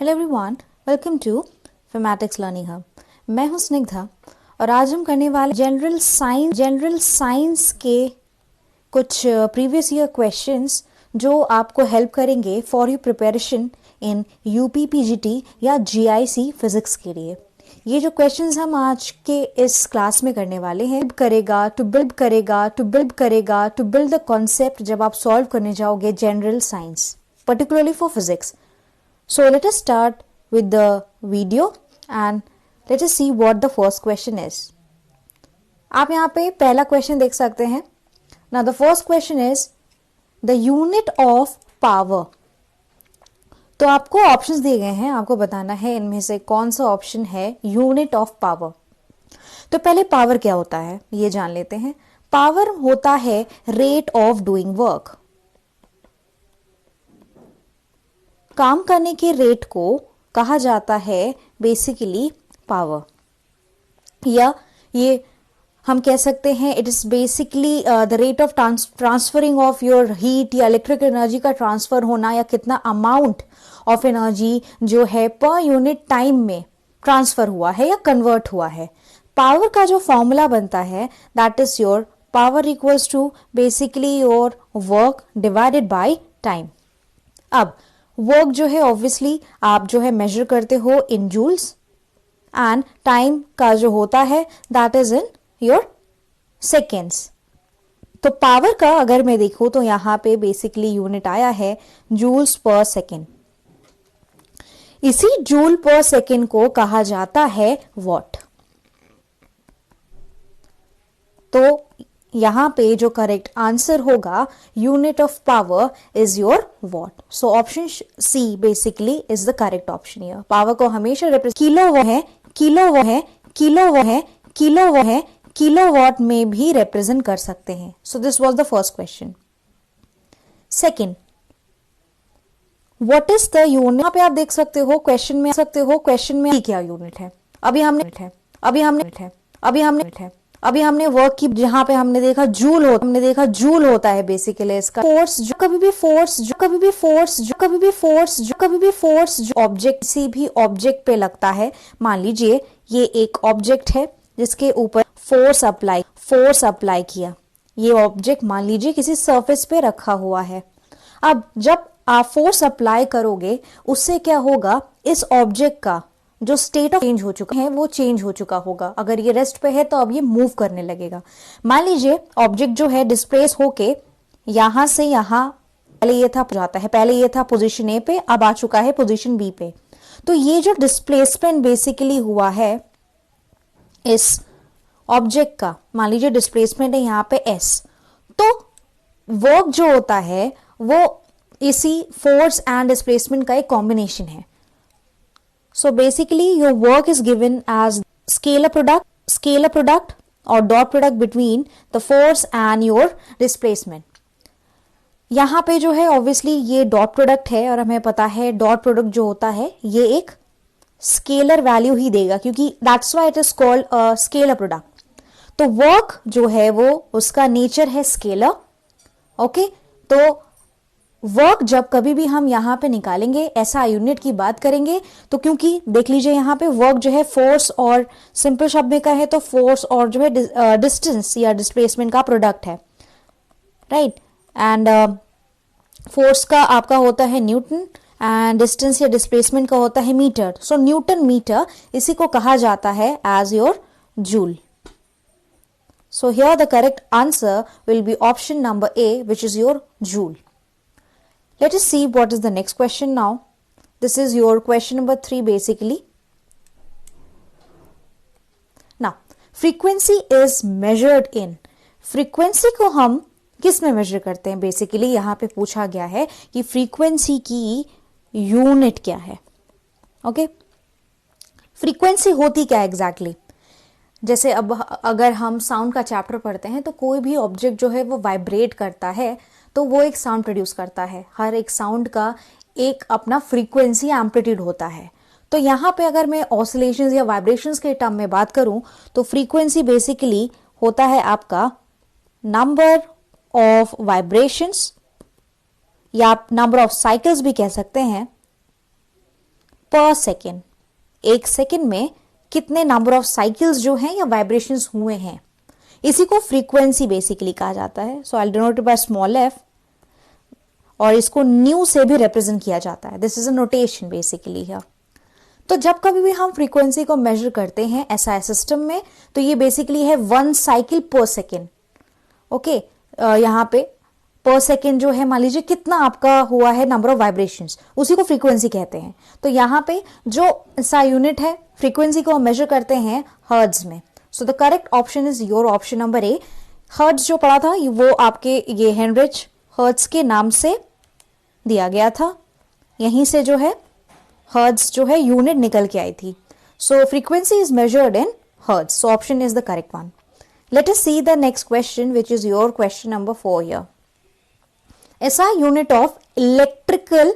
Hello everyone, welcome to Famatics learning hub. मैं हूं स्निग्धा और आज हम करने वाले जनरल साइंस के कुछ प्रीवियस ईयर क्वेश्चंस जो आपको हेल्प करेंगे for your preparation in UP PGT या जीआईसी फिजिक्स के लिए। ये जो क्वेश्चंस हम आज के इस क्लास में करने वाले हैं टू बिल्ड द कॉन्सेप्ट जब आप सॉल्व करने जाओगे general science particularly for physics. So let us start with the video and let us see what the first question is. आप यहाँ पे पहला क्वेश्चन देख सकते हैं. Now the first question is the unit of power. तो आपको options दिए गए हैं, आपको बताना है इनमें से कौन सा ऑप्शन है यूनिट ऑफ पावर. तो पहले पावर क्या होता है ये जान लेते हैं. पावर होता है रेट ऑफ डूइंग वर्क. काम करने के रेट को कहा जाता है बेसिकली पावर, या ये हम कह सकते हैं it is basically the rate of transferring of your heat या इलेक्ट्रिक एनर्जी का ट्रांसफर होना, या कितना अमाउंट ऑफ एनर्जी जो है पर यूनिट टाइम में ट्रांसफर हुआ है या कन्वर्ट हुआ है. पावर का जो फॉर्मूला बनता है that is your power equals to basically your work divided by time. अब वर्क जो है ऑब्वियसली आप जो है मेजर करते हो इन जूल्स एंड टाइम का जो होता है that is in your seconds. तो पावर का अगर मैं देखूं तो यहां पे बेसिकली यूनिट आया है जूल्स पर सेकेंड. इसी जूल पर सेकेंड को कहा जाता है वॉट. तो यहां पे जो करेक्ट आंसर होगा unit of power is your watt. So option C basically is the correct option. Here power को हमेशा किलोवाट में भी रिप्रेजेंट कर सकते हैं. So this was the first question. Second, what is the unit. यहां पे आप देख सकते हो क्वेश्चन में क्या यूनिट है. अभी हमने वर्क की, जहां पे हमने देखा जूल होता है बेसिकली इसका फोर्स. जो कभी भी फोर्स जो ऑब्जेक्ट किसी भी ऑब्जेक्ट पे लगता है. मान लीजिए ये एक ऑब्जेक्ट है जिसके ऊपर फोर्स अप्लाई किया. ये ऑब्जेक्ट मान लीजिए किसी सरफेस पे रखा हुआ है. अब जब आप फोर्स अप्लाई करोगे उससे क्या होगा, इस ऑब्जेक्ट का जो स्टेट ऑफ चेंज हो चुका है वो चेंज हो चुका होगा. अगर ये रेस्ट पे है तो अब ये मूव करने लगेगा. मान लीजिए ऑब्जेक्ट जो है डिस्प्लेस होके यहां से यहां, पहले ये था पोजीशन ए पे, अब आ चुका है पोजीशन बी पे. तो ये जो डिस्प्लेसमेंट बेसिकली हुआ है इस ऑब्जेक्ट का, मान लीजिए डिस्प्लेसमेंट है यहां पे एस, तो वर्क जो होता है वो इसी फोर्स एंड डिस्प्लेसमेंट का एक कॉम्बिनेशन है. So basically your work is given as scalar product or dot product between the force and your displacement. यहाँ पे जो है obviously ये dot product है और हमें पता है dot product जो होता है ये एक scalar value ही देगा, क्योंकि that's why it is called a scalar product. तो work जो है वो उसका nature है scalar. Okay? तो वर्क जब कभी भी हम यहाँ पे निकालेंगे, ऐसा यूनिट की बात करेंगे, तो क्योंकि देख लीजिए यहाँ पे वर्क जो है फोर्स और सिंपल शब्द में का है तो फोर्स और जो है डिस्टेंस या डिस्प्लेसमेंट का प्रोडक्ट है, राइट. एंड फोर्स का आपका होता है न्यूटन एंड डिस्टेंस या डिस्प्लेसमेंट का होता है मीटर. सो न्यूटन मीटर इसी को कहा जाता है as your joule. So here the correct answer will be option number A which is your joule. Let us see what is the next question now. This is your question number 3 basically. Now, frequency is measured in. Frequency को हम किस में measure करते हैं? Basically यहाँ पे पूछा गया है कि frequency की unit क्या है. Okay? Frequency होती क्या exactly? जैसे अब अगर हम साउंड का चैप्टर पढ़ते हैं तो कोई भी ऑब्जेक्ट जो है वो वाइब्रेट करता है तो वो एक साउंड प्रोड्यूस करता है. हर एक साउंड का एक अपना फ्रीक्वेंसी एम्पलीट्यूड होता है. तो यहाँ पे अगर मैं ऑसिलेशंस या वाइब्रेशंस के टर्म में बात करूं तो फ्रीक्वेंसी बेसिकली होता है आपका नंबर ऑफ वाइब्रेशंस, या आप नंबर ऑफ साइकिल्स भी कह सकते हैं, पर सेकेंड, एक सेकेंड में कितने नंबर ऑफ साइकिल्स जो हैं या वाइब्रेशंस हुए हैं, इसी को फ्रीक्वेंसी बेसिकली कहा जाता है. सो आई डिनोट बाय स्मॉल एफ, और इसको न्यू से भी रिप्रेजेंट किया जाता है. This is a notation basically here. तो जब कभी भी हम फ्रीक्वेंसी को मेजर करते हैं एसआई सिस्टम में, तो ये बेसिकली है 1 साइकिल पर सेकेंड. ओके, यहाँ पे पर सेकेंड जो है, मान लीजिए कितना आपका हुआ है नंबर ऑफ वाइब्रेशंस, उसी को फ्रीक्वेंसी कहते हैं. तो यहाँ पे जो एसआई यूनिट है, फ्रीक्वेंसी को हम मेजर करते हैं हर्ट्ज में. So the correct option is your option number A. Hertz जो पढ़ा था वो आपके ये हेनरिच हर्ट्ज के नाम से दिया गया था. यहीं से जो है हर्ट्ज जो है यूनिट निकल के आई थी. So frequency is measured in hertz. So option is the correct one. Let us see the next question which is your question number 4 here. SI unit of electrical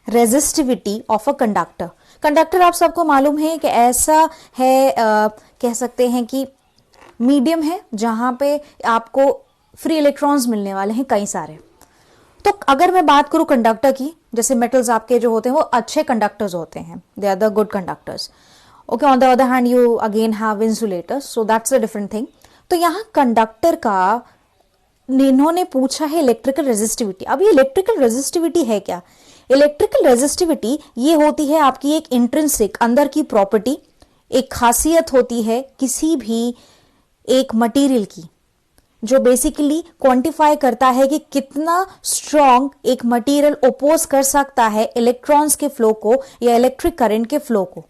resistivity of a conductor. Conductor आप सबको मालूम है कि ऐसा है, कह सकते हैं कि मीडियम है जहां पे आपको फ्री इलेक्ट्रॉन्स मिलने वाले हैं कई सारे. तो अगर मैं बात करूं कंडक्टर की, जैसे मेटल्स आपके जो होते हैं वो अच्छे कंडक्टर्स होते हैं, they are the good conductors. Okay, on the other hand you again have insulators, so that's a different thing. तो यहाँ कंडक्टर का इन्होंने पूछा है इलेक्ट्रिकल रेजिस्टिविटी. अब ये इलेक्ट्रिकल रेजिस्टिविटी है क्या? इलेक्ट्रिकल रेजिस्टिविटी ये होती है आपकी एक इंट्रिंसिक, अंदर की प्रॉपर्टी, एक खासियत होती है किसी भी एक मटेरियल की, जो बेसिकली क्वांटिफाई करता है कि कितना स्ट्रॉन्ग एक मटेरियल ओपोज कर सकता है इलेक्ट्रॉन्स के फ्लो को या इलेक्ट्रिक करंट के फ्लो को.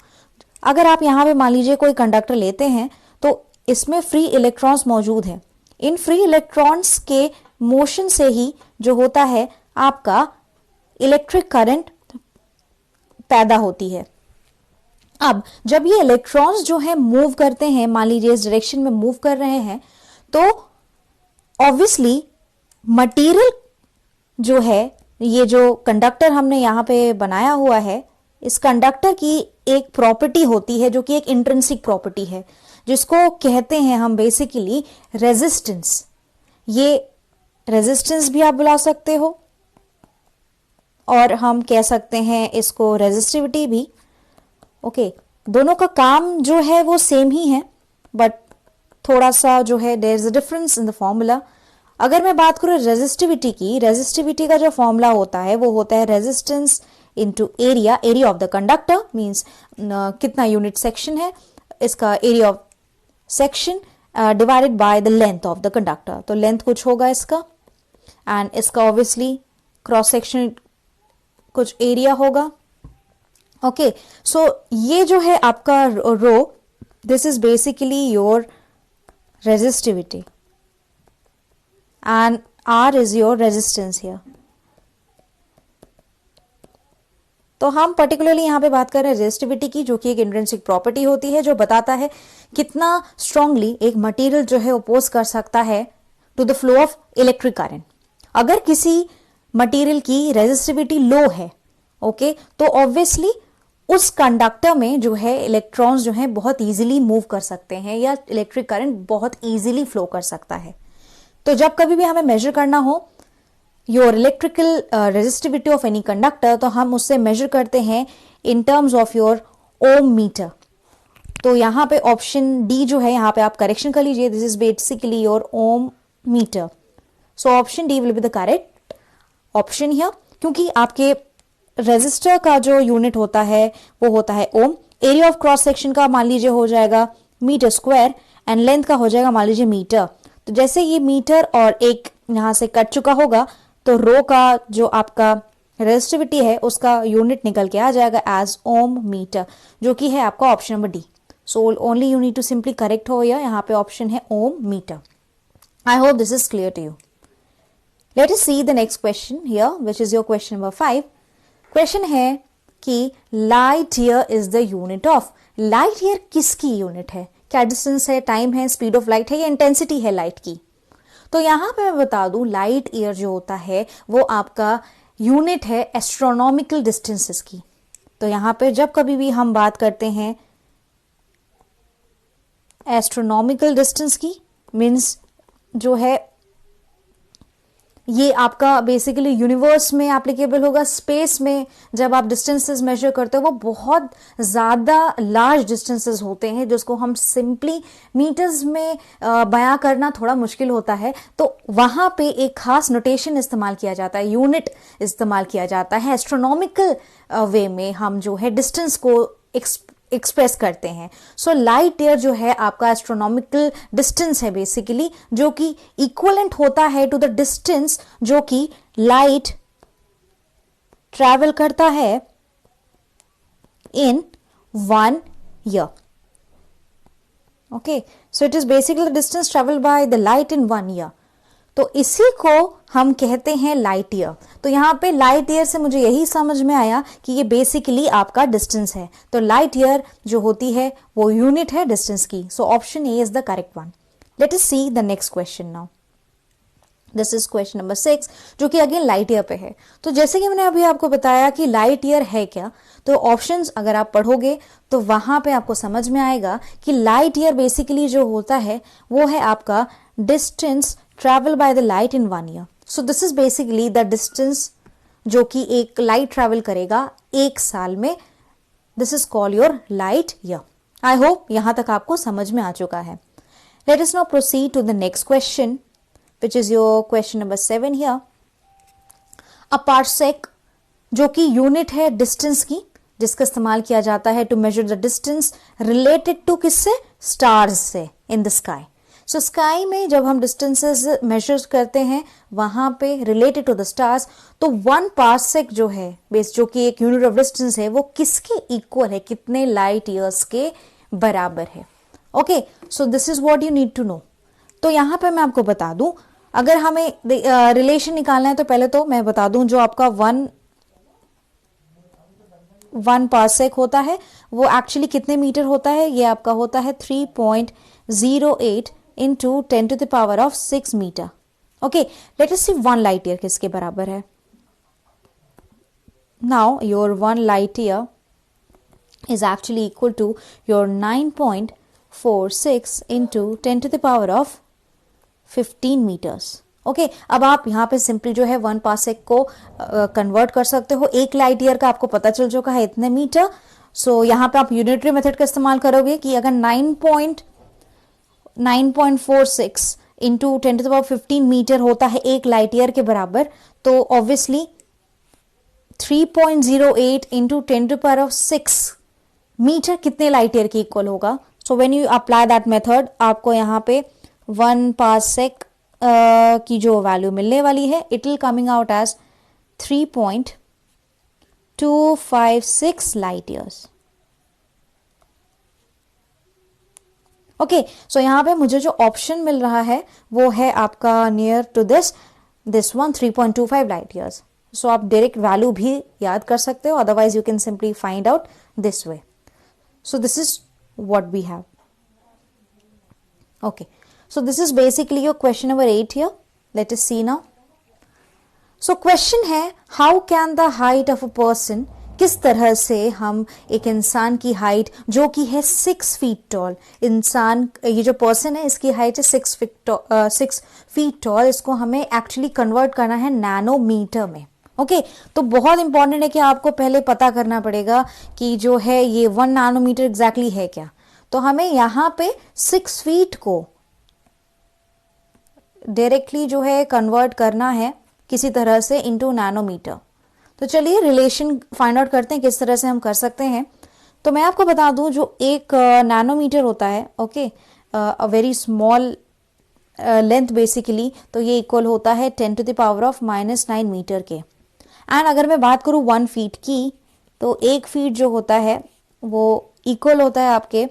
अगर आप यहां पे मान लीजिए कोई कंडक्टर लेते हैं तो इसमें फ्री इलेक्ट्रॉन्स मौजूद है. इन फ्री इलेक्ट्रॉन्स के मोशन से ही जो होता है आपका इलेक्ट्रिक करंट पैदा होती है. अब जब ये इलेक्ट्रॉन्स जो है मूव करते हैं, मान लीजिए इस डायरेक्शन में मूव कर रहे हैं, तो ऑब्वियसली मटेरियल जो है, ये जो कंडक्टर हमने यहां पे बनाया हुआ है, इस कंडक्टर की एक प्रॉपर्टी होती है जो कि एक इंट्रिंसिक प्रॉपर्टी है, जिसको कहते हैं हम बेसिकली रेजिस्टेंस. ये रेजिस्टेंस भी आप बुला सकते हो और हम कह सकते हैं इसको रेजिस्टिविटी भी. ओके, दोनों का काम जो है वो सेम ही है, बट थोड़ा सा जो है there is a difference in the formula. अगर मैं बात करूं रेजिस्टिविटी की, रेजिस्टिविटी का जो फॉर्मूला होता है वो होता है resistance into area. Area of the conductor means कितना यूनिट सेक्शन है, इसका area of section divided by the length of the conductor. तो लेंथ कुछ होगा इसका, एंड इसका ऑब्वियसली क्रॉस सेक्शन कुछ एरिया होगा. ओके, सो ये जो है आपका rho, this is basically your resistivity and R is your resistance here. तो हम पर्टिकुलरली यहां पे बात कर रहे हैं रेजिस्टिविटी की, जो कि एक इंट्रिंसिक प्रॉपर्टी होती है जो बताता है कितना स्ट्रांगली एक मटेरियल जो है ओपोज कर सकता है to the flow of electric current. अगर किसी मटेरियल की रेजिस्टिविटी लो है, ओके, तो ऑब्वियसली उस कंडक्टर में जो है इलेक्ट्रॉन्स जो है बहुत इजीली मूव कर सकते हैं या इलेक्ट्रिक करंट बहुत इजीली फ्लो कर सकता है. तो जब कभी भी हमें मेजर करना हो your electrical resistivity of any conductor, तो हम उससे मेजर करते हैं in terms of your ohm metre. तो यहाँ पे ऑप्शन डी जो है, यहाँ पे आप करेक्शन कर लीजिए, this is basically your ohm metre. So option D will be the correct option here, क्योंकि आपके रेजिस्टर का जो यूनिट होता है वो होता है ओम. एरिया ऑफ क्रॉस सेक्शन का मान लीजिए हो जाएगा मीटर स्क्वायर, एंड लेंथ का हो जाएगा मान लीजिए मीटर. तो जैसे ये मीटर और एक यहां से कट चुका होगा, तो रो का जो आपका रेजिस्टिविटी है उसका यूनिट निकल के आ जाएगा एज ओम मीटर, जो कि है आपका option number D. So only you need to simply correct हो, यहाँ पे ऑप्शन है ohm metre. I hope this is clear to you. Let us see the next question here, which is your question number 5. Question है कि light year is the unit of. Light year किसकी unit है? क्या distance है, time है, speed of light है या intensity है लाइट की? तो यहां पे मैं बता दूं, लाइट ईयर जो होता है वो आपका यूनिट है एस्ट्रोनॉमिकल डिस्टेंसेस की. तो यहां पे जब कभी भी हम बात करते हैं एस्ट्रोनॉमिकल डिस्टेंस की, मीन्स जो है ये आपका बेसिकली यूनिवर्स में एप्लीकेबल होगा। स्पेस में जब आप डिस्टेंसेस मेजर करते हो वो बहुत ज़्यादा लार्ज डिस्टेंसेस होते हैं जिसको हम सिंपली मीटर्स में बयां करना थोड़ा मुश्किल होता है, तो वहाँ पे एक खास नोटेशन इस्तेमाल किया जाता है, यूनिट इस्तेमाल किया जाता है। एस्ट्रोनॉमिकल वे में हम जो है डिस्टेंस को एक्सप्रेस करते हैं। सो लाइट ईयर जो है आपका एस्ट्रोनॉमिकल डिस्टेंस है बेसिकली, जो कि इक्वलेंट होता है टू द डिस्टेंस जो कि लाइट ट्रैवल करता है इन 1 year. Okay, so it is basically the distance travel by the light in 1 year. तो इसी को हम कहते हैं लाइट ईयर। तो यहाँ पे लाइट ईयर से मुझे यही समझ में आया कि ये बेसिकली आपका डिस्टेंस है। तो लाइट ईयर जो होती है वो यूनिट है डिस्टेंस की। So option A is the correct one. Let us see the next question now. This is question number 6, जो कि अगेन लाइट ईयर पे है। तो जैसे कि मैंने अभी आपको बताया कि लाइट ईयर है क्या, तो ऑप्शंस अगर आप पढ़ोगे तो वहां पे आपको समझ में आएगा कि लाइट ईयर बेसिकली जो होता है वो है आपका distance travel by the light in 1 year. So this is basically the distance जो कि एक लाइट ट्रैवल करेगा 1 साल में। This is call your light year. I hope यहां तक आपको समझ में आ चुका है। Let us now proceed to the next question, which is your question number 7 here. A parsec जो कि यूनिट है डिस्टेंस की, जिसका इस्तेमाल किया जाता है to measure the distance related to किससे, स्टार्स से in the sky. So sky में जब हम डिस्टेंसेस मेजर करते हैं वहां पे रिलेटेड टू द स्टार्स, तो 1 पार्सेक जो है बेस जो कि एक यूनिट ऑफ डिस्टेंस है वो किसके इक्वल है, कितने लाइट ईयर्स के बराबर है। Okay, so this is what you need to know. तो यहां पे मैं आपको बता दूं, अगर हमें रिलेशन निकालना है तो पहले तो मैं बता दूं जो आपका वन पार्सेक होता है वो एक्चुअली कितने मीटर होता है, ये आपका होता है 3.08 into 10 to the power of 6 metre. Okay, let us see 1 light year किसके बराबर है। Now your 1 light year is actually equal to your 9.46 into 10 to the power of 15 meters. Okay, अब आप यहाँ पे सिंपली जो है 1 पार्सेक को कन्वर्ट कर सकते हो। 1 लाइट ईयर का आपको पता चल चुका है इतने मीटर। सो यहाँ पे आप यूनिटरी मेथड का इस्तेमाल करोगे कि अगर 9.46 into 10 to the power 15 metre होता है 1 लाइट ईयर के बराबर, तो obviously 3.08 into 10 to power of 6 metre कितने लाइट ईयर के इक्वल होगा। So when you apply that method, आपको यहाँ पे 1 पार्सेक की जो वैल्यू मिलने वाली है, it will coming out as 3.256 light years. Okay, so यहाँ पे मुझे जो ऑप्शन मिल रहा है वो है आपका near to this one 3.25 light years. So आप डायरेक्ट वैल्यू भी याद कर सकते हो, otherwise you can simply find out this way. So this is what we have. Okay, so this is basically your question number 8 here. Let us see now. So question है, how can the height of a person, किस तरह से हम एक इंसान की height जो कि है 6 फीट टॉल, इंसान ये जो पर्सन है इसकी हाइट है 6 फीट टॉल, इसको हमें एक्चुअली कन्वर्ट करना है नैनोमीटर में। ओके, तो बहुत इंपॉर्टेंट है कि आपको पहले पता करना पड़ेगा कि जो है ये 1 नैनोमीटर एग्जैक्टली है क्या। तो हमें यहाँ पे 6 फीट को डायरेक्टली जो है कन्वर्ट करना है किसी तरह से इनटू नैनोमीटर। तो चलिए रिलेशन फाइंड आउट करते हैं किस तरह से हम कर सकते हैं। तो मैं आपको बता दूं जो एक नैनोमीटर होता है, okay, a very small length basically, तो ये इक्वल होता है 10 to the power of -9 metre के। एंड अगर मैं बात करूं 1 फीट की, तो 1 फीट जो होता है वो इक्वल होता है आपके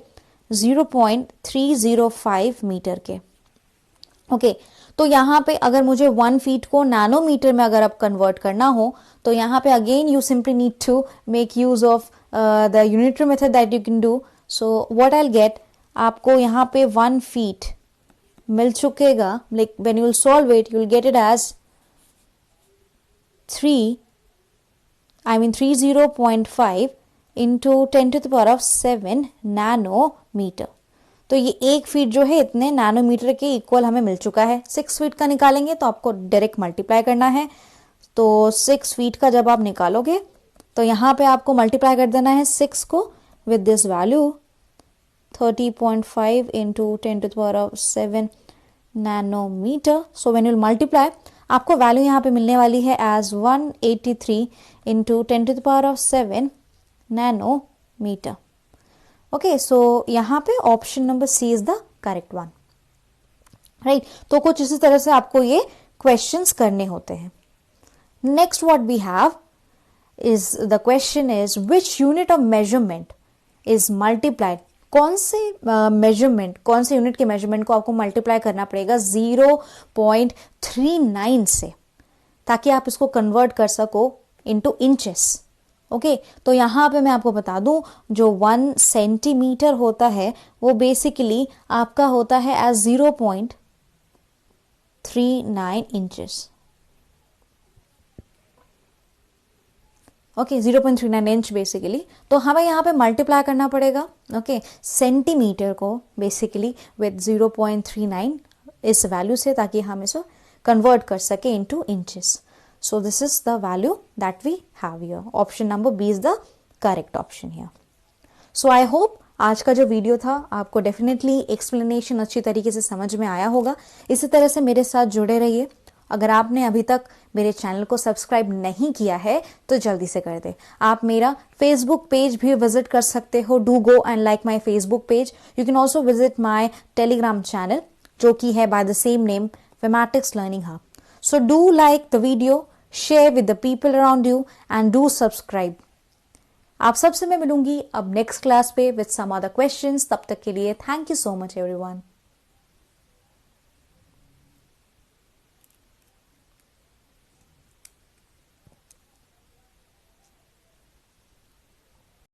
0.305 मीटर के। ओके, तो यहाँ पे अगर मुझे 1 फीट को नैनोमीटर में अगर आप कन्वर्ट करना हो, तो यहाँ पे again you simply need to make use of the unitary method that you can do. So what I will get, आपको यहाँ पे 1 फीट मिल चुकेगा, like when you will solve it you will get it as 30.5 into 10 to the power of 7 nanometre. तो तो ये 1 feet जो है इतने नैनोमीटर के इक्वल हमें मिल चुका है। 6 फीट का निकालेंगे तो आपको डायरेक्ट मल्टीप्लाई करना है। तो 6 फीट का जब आप निकालोगे तो यहाँ पे आपको मल्टीप्लाई कर देना है 6 को with this value 30.5 into 10⁻7 nanometre. So when you multiply आपको वैल्यू यहाँ पे मिलने वाली है as 183 into 10⁻7 nanometre. Okay, so यहाँ पे option number C is the correct one, right. तो कुछ इसी तरह से आपको ये क्वेश्चंस करने होते हैं। Next what we have is the question is which unit of measurement is multiplied. कौन से मेजरमेंट, कौन से यूनिट के मेजरमेंट को आपको मल्टीप्लाई करना पड़ेगा 0.39 से, ताकि आप इसको कन्वर्ट कर सको इनटू इंचेस। ओके, तो यहां पे मैं आपको बता दूं जो 1 सेंटीमीटर होता है वो बेसिकली आपका होता है as 0.39 inches. Okay, 0.39 inch basically. तो हमें यहाँ पे मल्टीप्लाई करना पड़ेगा ओके सेंटीमीटर को बेसिकली विद 0.39 इस वैल्यू से, ताकि हम इसको कन्वर्ट कर सके into inches. So this is the value that we have here. Option number B is the correct option here. So I hope आज का जो वीडियो था आपको डेफिनेटली एक्सप्लेनेशन अच्छी तरीके से समझ में आया होगा। इसी तरह से मेरे साथ जुड़े रहिए। अगर आपने अभी तक मेरे चैनल को सब्सक्राइब नहीं किया है तो जल्दी से कर दे। आप मेरा फेसबुक पेज भी विजिट कर सकते हो। Do go and like my Facebook page. You can also visit my Telegram channel जो कि है by the same name Famatics learning hub. So do like the video, share with the people around you and do subscribe. आप सबसे मैं मिलूंगी अब next class पे with some other questions. तब तक के लिए thank you so much everyone.